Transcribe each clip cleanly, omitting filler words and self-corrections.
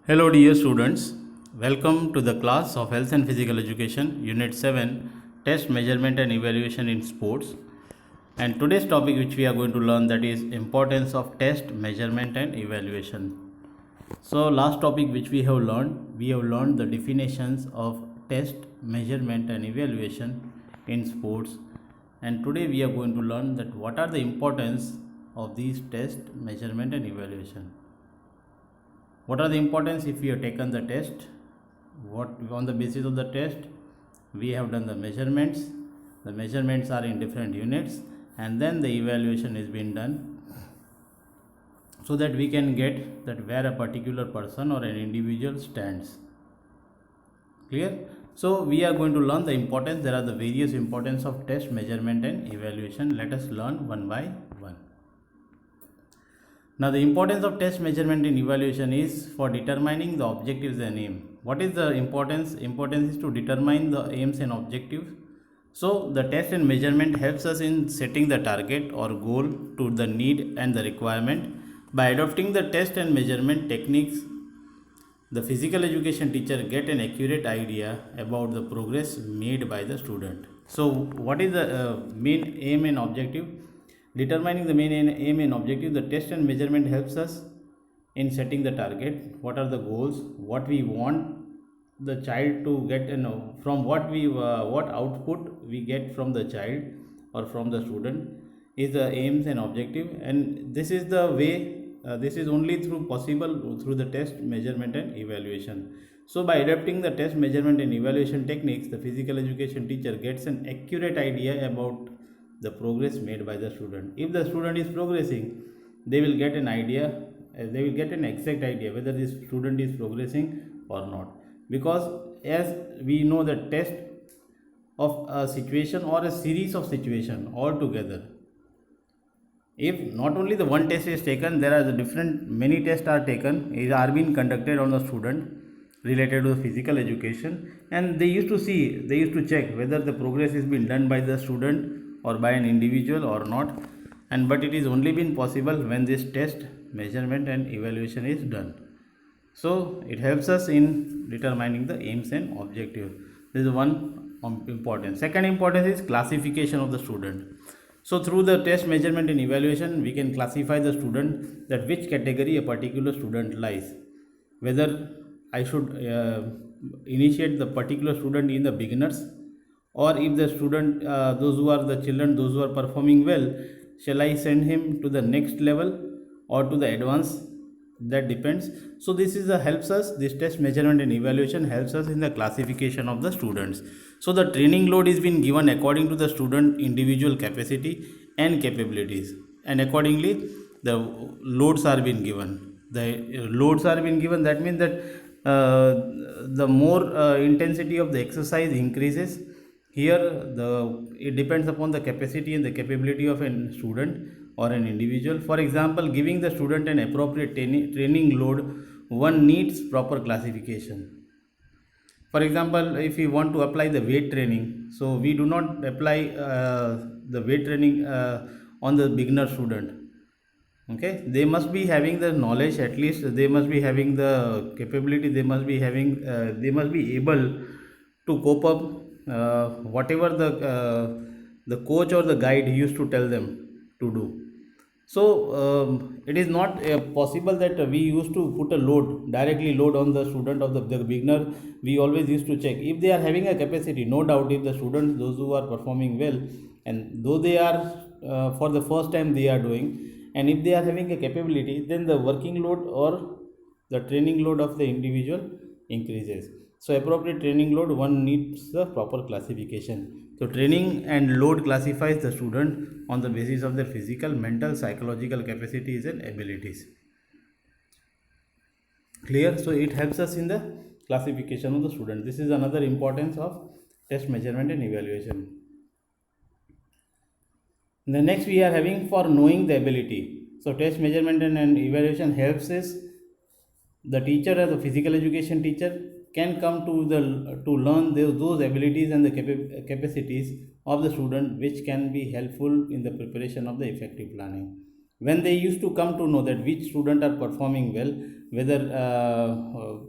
Hello dear students, welcome to the class of Health and Physical Education, Unit 7, Test Measurement and Evaluation in Sports. And today's topic which we are going to learn, that is importance of test, measurement and evaluation. So last topic which we have learned the definitions of test, measurement and evaluation in sports. And today we are going to learn that what are the importance of these test, measurement and evaluation. What are the importance if we have taken the test? What on the basis of the test we have done the measurements. The measurements are in different units, and then the evaluation is being done so that we can get that where a particular person or an individual stands. Clear? So we are going to learn the importance. There are the various importance of test, measurement and evaluation. Let us learn one by one. Now the importance of test, measurement and evaluation is for determining the objectives and aim. What is the importance? Importance is to determine the aims and objectives. So the test and measurement helps us in setting the target or goal to the need and the requirement. By adopting the test and measurement techniques, the physical education teacher get an accurate idea about the progress made by the student. So what is the main aim and objective? Determining the main aim and objective, the test and measurement helps us in setting the target. What are the goals? What we want the child to get, and from what output we get from the child or from the student is the aims and objective. And this is the way. This is only possible through the test, measurement and evaluation. So by adapting the test, measurement and evaluation techniques, the physical education teacher gets an accurate idea about the progress made by the student. If the student is progressing, they will get an idea, they will get an exact idea whether this student is progressing or not. Because as we know, the test of a situation or a series of situation all together, if not only the one test is taken, there are the many tests are taken, are being conducted on the student related to the physical education, and they used to check whether the progress is being done by the student or by an individual or not. And but it is only been possible when this test, measurement and evaluation is done. So it helps us in determining the aims and objective. This is one importance. Second importance is classification of the student. So through the test, measurement and evaluation, we can classify the student, that which category a particular student lies. Whether I should initiate the particular student in the beginners, or if the student, those who are performing well, shall I send him to the next level or to the advanced? That depends. So this test, measurement and evaluation helps us in the classification of the students. So the training load is being given according to the student individual capacity and capabilities, and accordingly the loads are being given. That means that the more intensity of the exercise increases. Here it depends upon the capacity and the capability of a student or an individual. For example, giving the student an appropriate training load, one needs proper classification. For example, if we want to apply the weight training, so we do not apply the weight training on the beginner student. Okay, they must be having the knowledge, at least they must be having the capability, they must be able to cope up whatever the coach or the guide used to tell them to do. So it is not possible that we used to put a directly load on the student of the beginner. We always used to check if they are having a capacity. No doubt, if the students, those who are performing well, and though they are for the first time they are doing, and if they are having a capability, then the working load or the training load of the individual increases. So appropriate training load, one needs the proper classification. So training and load classifies the student on the basis of their physical, mental, psychological capacities and abilities. Clear? So it helps us in the classification of the student. This is another importance of test, measurement and evaluation. The next we are having for knowing the ability. So test, measurement and evaluation helps us, the teacher or the physical education teacher can come to learn those abilities and the capacities of the student, which can be helpful in the preparation of the effective planning. When they used to come to know that which student are performing well, whether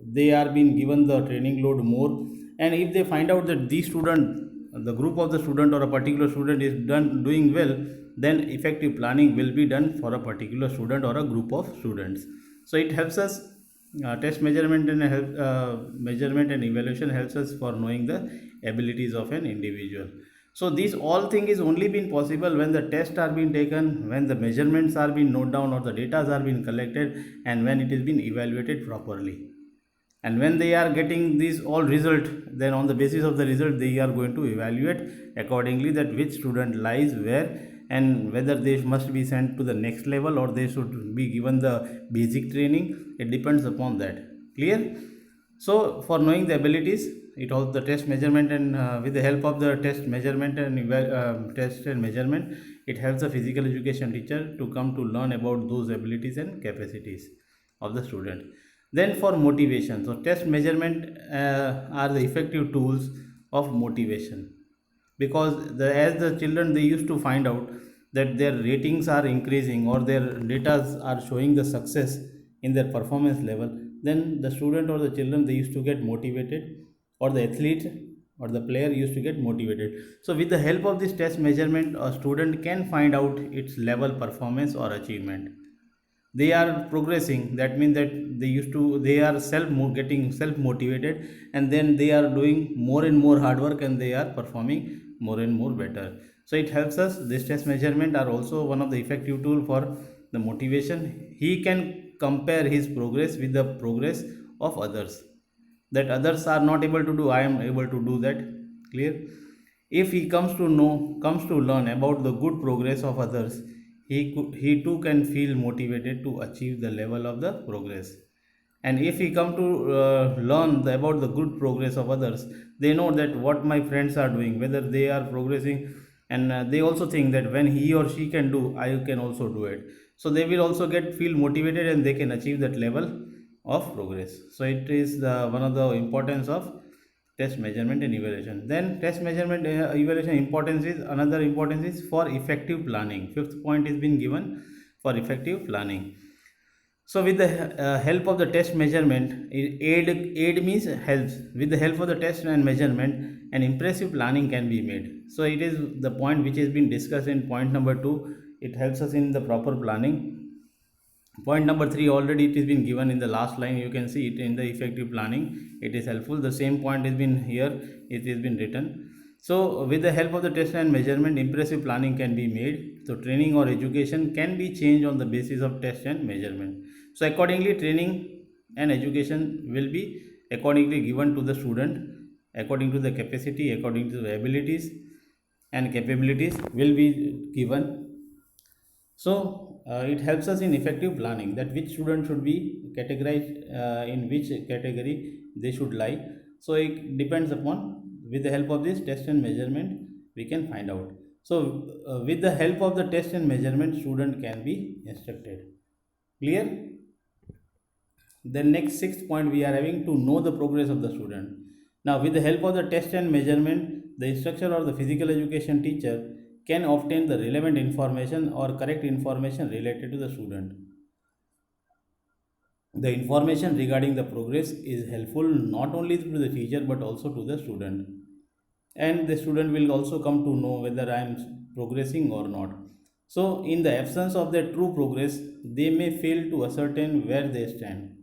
they are being given the training load more, and if they find out that the student, the group of the student or a particular student is doing well, then effective planning will be done for a particular student or a group of students. So it helps us, test measurement and measurement and evaluation helps us for knowing the abilities of an individual. So these all thing is only been possible when the tests are being taken, when the measurements are being noted down or the data are being collected, and when it is being evaluated properly. And when they are getting these all result, then on the basis of the result they are going to evaluate accordingly that which student lies where, and whether they must be sent to the next level or they should be given the basic training. It depends upon that. Clear? So for knowing the abilities, it also the test measurement, and with the help of the test measurement and test and measurement, it helps the physical education teacher to come to learn about those abilities and capacities of the student. Then for motivation, so test measurement are the effective tools of motivation, because as the children they used to find out that their ratings are increasing or their data are showing the success in their performance level, then the student or the children they used to get motivated, or the athlete or the player used to get motivated. So with the help of this test measurement, a student can find out its level performance or achievement. They are progressing, that means that they are getting self motivated, and then they are doing more and more hard work, and they are performing more and more better. So it helps us. This test measurement are also one of the effective tool for the motivation. He can compare his progress with the progress of others, that others are not able to do, I am able to do that. Clear? If he comes to learn about the good progress of others, he too can feel motivated to achieve the level of the progress. And if he come to learn about the good progress of others, they know that what my friends are doing, whether they are progressing, and they also think that when he or she can do, I can also do it. So they will also get feel motivated, and they can achieve that level of progress. So it is one of the importance of test measurement and evaluation. Then test measurement evaluation importance is, another importance is for effective planning. Fifth point is been given for effective planning. So with the help of the test measurement, aid means helps. With the help of the test and measurement, an impressive planning can be made. So it is the point which has been discussed in point number 2. It helps us in the proper planning. Point number 3 already it has been given in the last line. You can see it in the effective planning. It is helpful. The same point has been here. It has been written. So with the help of the test and measurement, impressive planning can be made. So training or education can be changed on the basis of test and measurement. So accordingly, training and education will be accordingly given to the student according to the capacity, according to the abilities and capabilities will be given. So it helps us in effective planning, that which student should be categorized in which category they should lie. So it depends upon, with the help of this test and measurement we can find out. So with the help of the test and measurement, student can be instructed. Clear? Then next sixth point we are having to know the progress of the student. Now with the help of the test and measurement, the instructor or the physical education teacher can obtain the relevant information or correct information related to the student. The information regarding the progress is helpful not only to the teacher but also to the student. And the student will also come to know whether I am progressing or not. So in the absence of their true progress, they may fail to ascertain where they stand.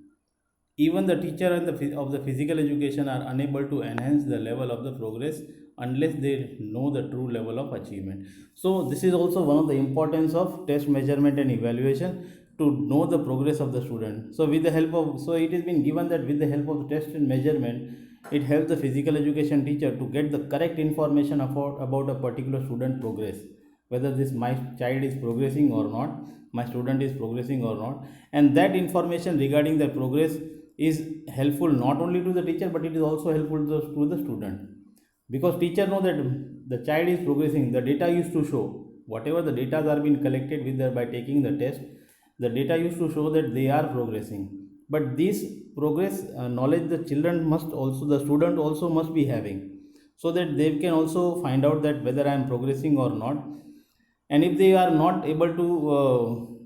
Even the teacher and of the physical education are unable to enhance the level of the progress unless they know the true level of achievement. So this is also one of the importance of test measurement and evaluation, to know the progress of the student. So with the help of, so it has been given that with the help of the test and measurement, it helps the physical education teacher to get the correct information about a particular student progress, whether this my child is progressing or not, my student is progressing or not. And that information regarding the progress is helpful not only to the teacher but it is also helpful to the student, because teacher know that the child is progressing. The data used to show, whatever the data are being collected with by taking the test, the data used to show that they are progressing. But this progress knowledge the children must also, the student also must be having, so that they can also find out that whether I am progressing or not. And if they are not able to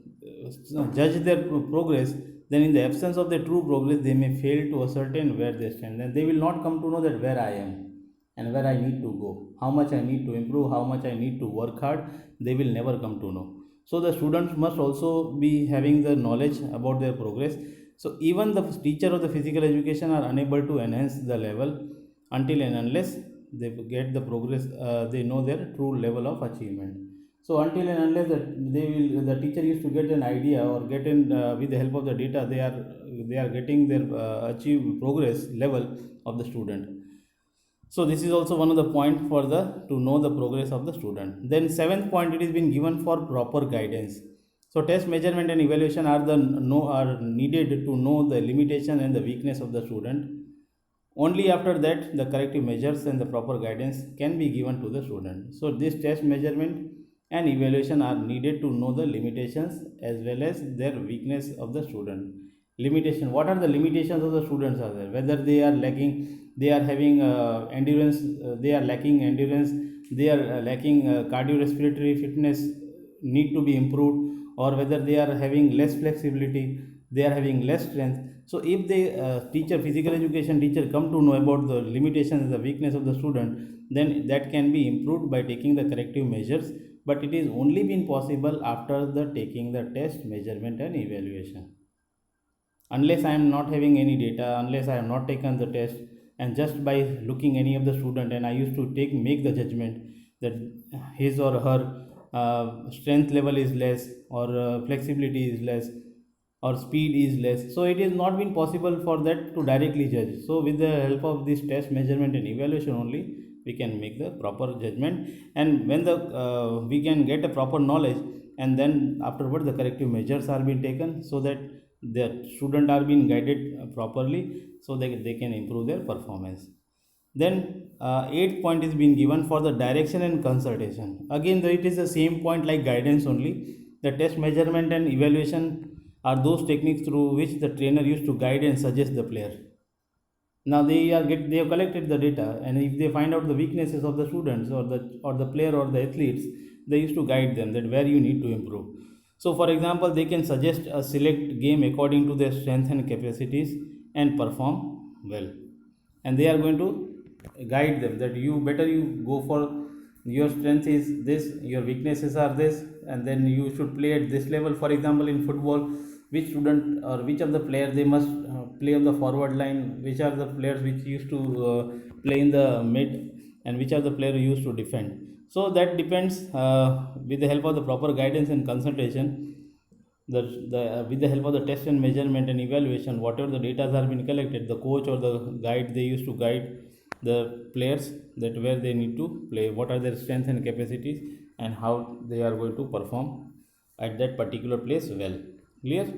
judge their progress, then in the absence of the true progress, they may fail to ascertain where they stand. Then they will not come to know that where I am and where I need to go, how much I need to improve, how much I need to work hard. They will never come to know. So the students must also be having the knowledge about their progress. So even the teacher of the physical education are unable to enhance the level until and unless they get the progress, they know their true level of achievement. So until and unless the teacher used to get an idea or get in with the help of the data, they are getting their achieve progress level of the student. So this is also one of the point for the to know the progress of the student. Then seventh point, it is been given for proper guidance. So test measurement and evaluation are needed to know the limitation and the weakness of the student. Only after that the corrective measures and the proper guidance can be given to the student. So this test measurement and evaluation are needed to know the limitations as well as their weakness of the student. Limitation, what are the limitations of the students are there, whether they are lacking, they are having endurance, they are lacking endurance, they are lacking cardiorespiratory fitness need to be improved, or whether they are having less flexibility, they are having less strength. So if the teacher, physical education teacher, come to know about the limitations and the weakness of the student, then that can be improved by taking the corrective measures. But it is only been possible after the taking the test measurement and evaluation. Unless I am not having any data, unless I have not taken the test, and just by looking any of the student and I used to make the judgment that his or her strength level is less, or flexibility is less, or speed is less, so it is not been possible for that to directly judge. So with the help of this test measurement and evaluation only we can make the proper judgment, and when the we can get a proper knowledge, and then afterward the corrective measures are being taken so that the student are being guided properly, so they can improve their performance. Then eighth point is being given for the direction and consultation. Again it is the same point like guidance only. The test measurement and evaluation are those techniques through which the trainer used to guide and suggest the player. Now they have collected the data, and if they find out the weaknesses of the students or the player or the athletes, they used to guide them that where you need to improve. So for example, they can suggest a select game according to their strength and capacities and perform well, and they are going to guide them that you go for, your strength is this, your weaknesses are this, and then you should play at this level. For example, in football, which student or which of the players they must play on the forward line, which are the players which used to play in the mid, and which are the players who used to defend. So that depends, with the help of the proper guidance and consultation, with the help of the test and measurement and evaluation, whatever the data are being collected, the coach or the guide, they used to guide the players that where they need to play, what are their strengths and capacities, and how they are going to perform at that particular place well. Clear?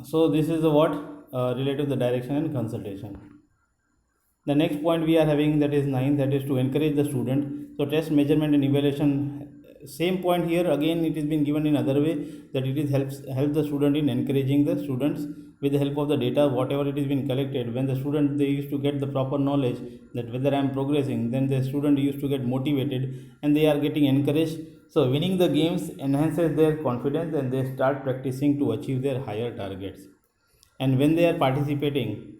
So this is the what related to the direction and consultation. The next point we are having, that is 9, that is to encourage the student. So test measurement and evaluation, same point here again it is been given in other way, that it is help the student in encouraging the students with the help of the data whatever it is been collected. When the student, they used to get the proper knowledge that whether I am progressing, then the student used to get motivated and they are getting encouraged. So winning the games enhances their confidence and they start practicing to achieve their higher targets. And when they are participating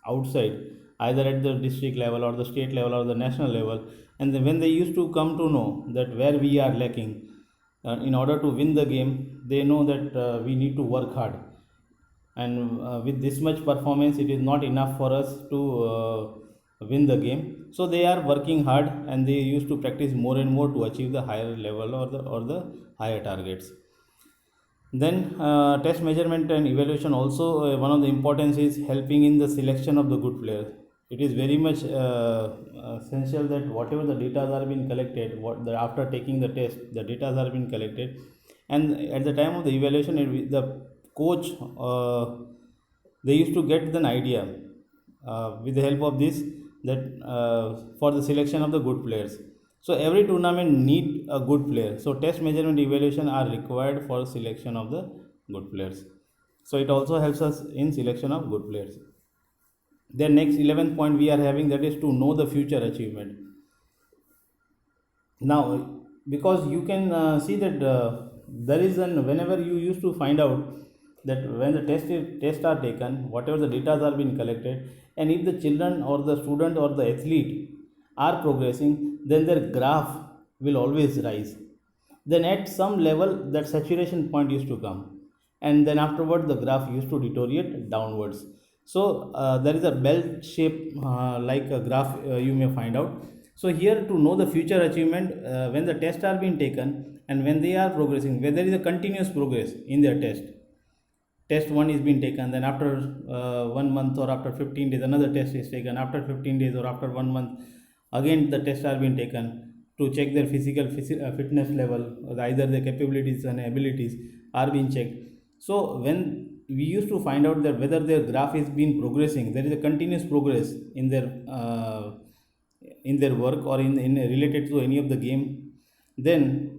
outside, either at the district level or the state level or the national level, and then when they used to come to know that where we are lacking, in order to win the game, they know that we need to work hard, and with this much performance it is not enough for us to win the game. So they are working hard and they used to practice more and more to achieve the higher level or the higher targets. Then test measurement and evaluation also, one of the importance is helping in the selection of the good players. It is very much essential that whatever the data are being collected, after taking the test, the data are being collected, and at the time of the evaluation, the coach, they used to get an idea with the help of this, that for the selection of the good players. So every tournament need a good player. So test measurement evaluation are required for selection of the good players. So it also helps us in selection of good players. Then next 11th point we are having, that is to know the future achievement. Now because you can see that there is an whenever you used to find out that when the tests are taken, whatever the data are being collected, and if the children or the student or the athlete are progressing, then their graph will always rise. Then at some level that saturation point used to come, and then afterward the graph used to deteriorate downwards. So there is a bell shape like a graph you may find out. So here, to know the future achievement, when the tests are being taken and when they are progressing, where there is a continuous progress in their test 1 is being taken, then after 1 month or after 15 days another test is taken, after 15 days or after 1 month again the tests are being taken to check their physical fitness level, either their capabilities and abilities are being checked. So when we used to find out that whether their graph is been progressing, there is a continuous progress in their work or in related to any of the game, then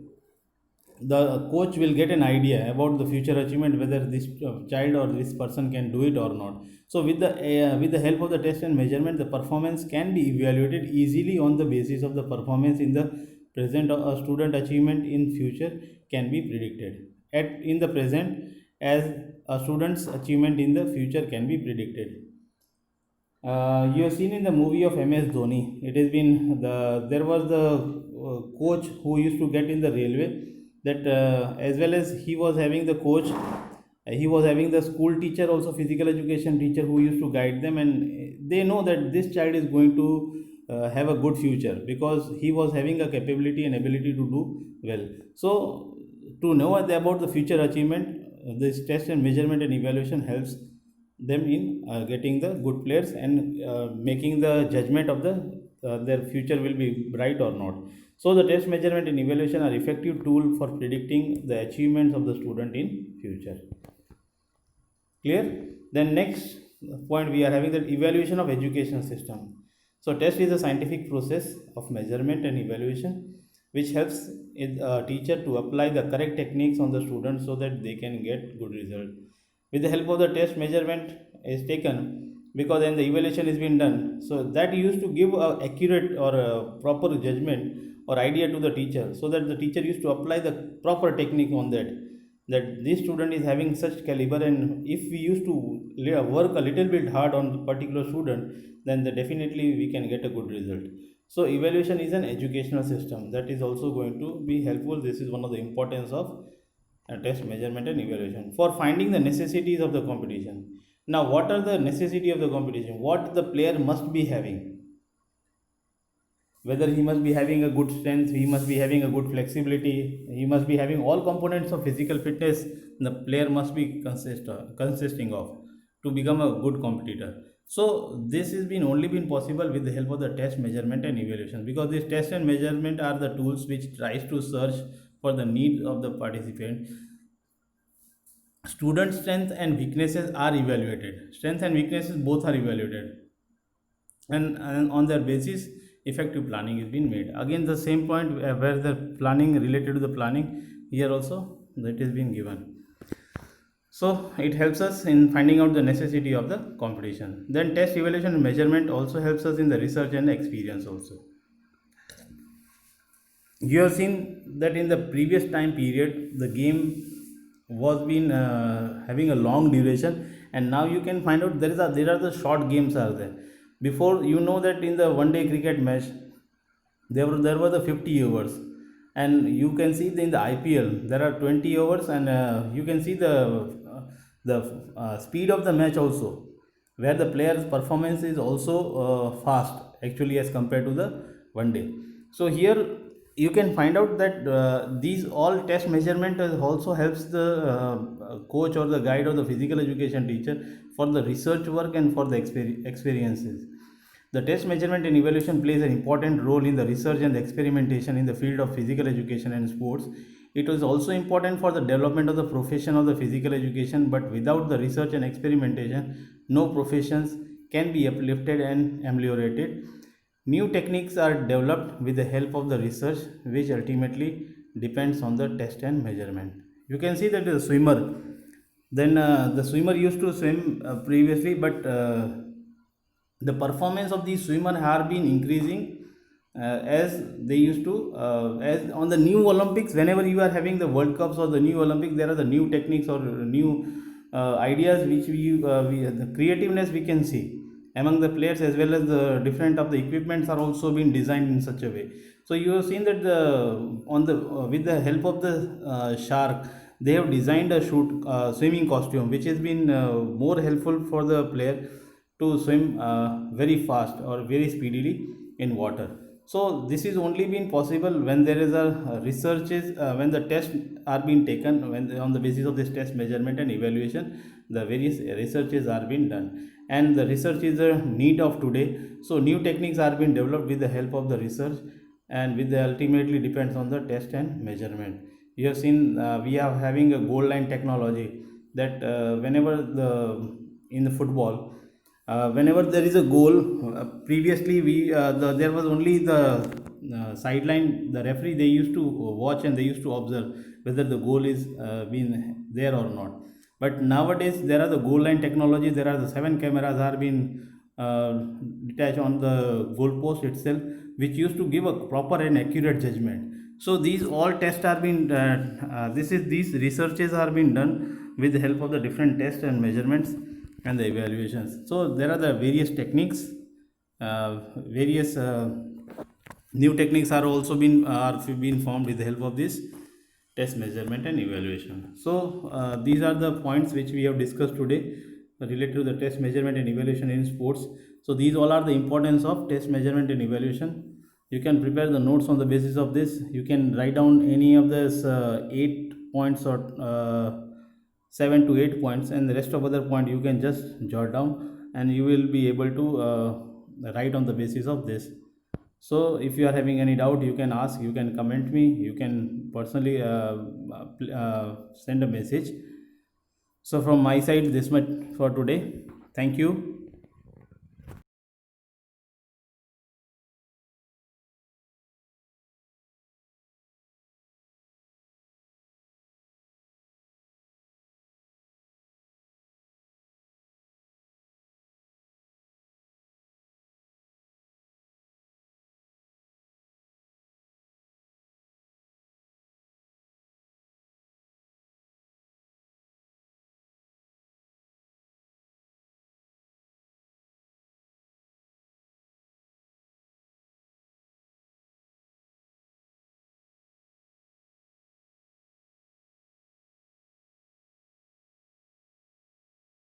the coach will get an idea about the future achievement, whether this child or this person can do it or not. So with the help of the test and measurement, the performance can be evaluated easily on the basis of the performance in the present. A student achievement in future can be predicted at in the present, as a student's achievement in the future can be predicted. You have seen in the movie of MS Dhoni, it has been there was the coach who used to get in the railway, that as well as he was having the coach, he was having the school teacher also, physical education teacher, who used to guide them, and they know that this child is going to have a good future because he was having a capability and ability to do well. So to know about the future achievement, this test and measurement and evaluation helps them in getting the good players and making the judgment of their future will be bright or not. So the test, measurement and evaluation are effective tool for predicting the achievements of the student in future. Clear? Then next point we are having the evaluation of education system. So test is a scientific process of measurement and evaluation which helps a teacher to apply the correct techniques on the students so that they can get good result. With the help of the test, measurement is taken, because then the evaluation is being done, so that used to give a accurate or a proper judgment or idea to the teacher, so that the teacher used to apply the proper technique on that this student is having such caliber, and if we used to work a little bit hard on the particular student, then definitely we can get a good result. So evaluation is an educational system that is also going to be helpful. This is one of the importance of test, measurement and evaluation for finding the necessities of the competition. Now what are the necessity of the competition? What the player must be having, whether he must be having a good strength, he must be having a good flexibility, he must be having all components of physical fitness the player must be consisting of to become a good competitor. So this has been only been possible with the help of the test, measurement and evaluation, because this test and measurement are the tools which tries to search for the needs of the participant. Student strength and weaknesses are evaluated, strength and weaknesses both are evaluated, and on their basis effective planning is being made. Again the same point where the planning related to the planning, here also that is being given. So it helps us in finding out the necessity of the competition. Then test, evaluation and measurement also helps us in the research and experience also. You have seen that in the previous time period the game was been having a long duration, and now you can find out there are the short games are there. Before, you know that in the one day cricket match there were the 50 overs, and you can see in the IPL there are 20 overs, and you can see the speed of the match also, where the player's performance is also fast actually as compared to the one day. So here you can find out that these all test, measurement also helps the coach or the guide or the physical education teacher for the research work and for the experiences. The test, measurement and evaluation plays an important role in the research and the experimentation in the field of physical education and sports. It is also important for the development of the profession of the physical education, but without the research and experimentation, no professions can be uplifted and ameliorated. New techniques are developed with the help of the research, which ultimately depends on the test and measurement. You can see that the swimmer, then the swimmer used to swim previously, but the performance of the swimmer have been increasing as they used to, as on the new Olympics, whenever you are having the World Cups or the new Olympics, there are the new techniques or new ideas which we the creativeness we can see among the players, as well as the different of the equipments are also being designed in such a way. So you have seen that the on the with the help of the shark, they have designed a swimming costume which has been more helpful for the player to swim very fast or very speedily in water. So this is only been possible when there is a researches, when the tests are being taken, when on the basis of this test measurement and evaluation, the various researches are being done, and the research is a need of today. So new techniques are being developed with the help of the research, and with the ultimately depends on the test and measurement. You have seen we are having a goal line technology, that whenever the in the football, whenever there is a goal, previously there was only the sideline, the referee, they used to watch and they used to observe whether the goal is been there or not. But nowadays there are the goal line technology, there are the 7 cameras are being uh, detached on the goal post itself, which used to give a proper and accurate judgment. So these all tests are being these researches are being done with the help of the different tests and measurements and the evaluations. So there are the various techniques, various new techniques are being formed with the help of this test measurement and evaluation. So these are the points which we have discussed today related to the test measurement and evaluation in sports. So these all are the importance of test measurement and evaluation. You can prepare the notes on the basis of this. You can write down any of this 8 points or 7 to 8 points, and the rest of other point you can just jot down, and you will be able to write on the basis of this. So if you are having any doubt, you can ask, you can comment me, you can personally send a message. So from my side, this much for today. Thank you.